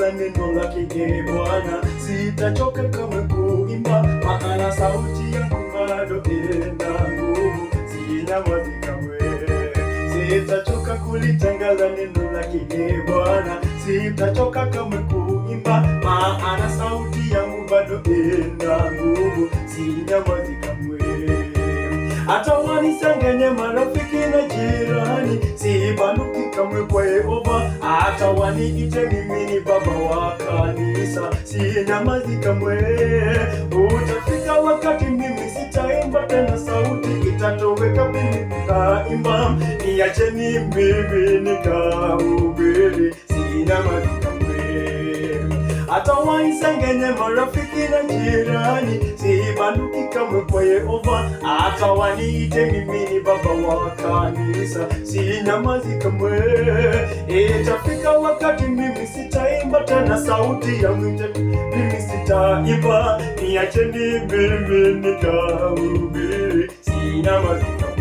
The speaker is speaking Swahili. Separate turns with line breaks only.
nitatangaza neno lake Bwana, sitachoka kamwe kuimba, maana sauti yangu bado ina nguvu, sinyamazi kamwe. Sitachoka kulitangaza neno lake Bwana, sitachoka kamwe kuimba, maana sauti yangu bado ina nguvu, sinyamazi kamwe. Hata wanisanganye marafiki na jirani, sibanduki kamwe kwa Yehova. Hata waniite mimi ni baba wa kanisa, sinyamazi kamwe. Utafika wakati mimi sitaimba tena, sauti itatoweka, mimi nitaimba. Niacheni mimi nikahubiri, sinyamazi kamwe. Hata wanisanganye marafiki na jirani, sibanduki kamwe kwa Yehova. Hata waniite mimi ni baba wa kanisa, sinyamazi kamwe. Itafika wakati mimi sitaimba tena, sauti yangu mimi sitaimba. Niacheni mimi nikahubiri, sinyamazi kamwe.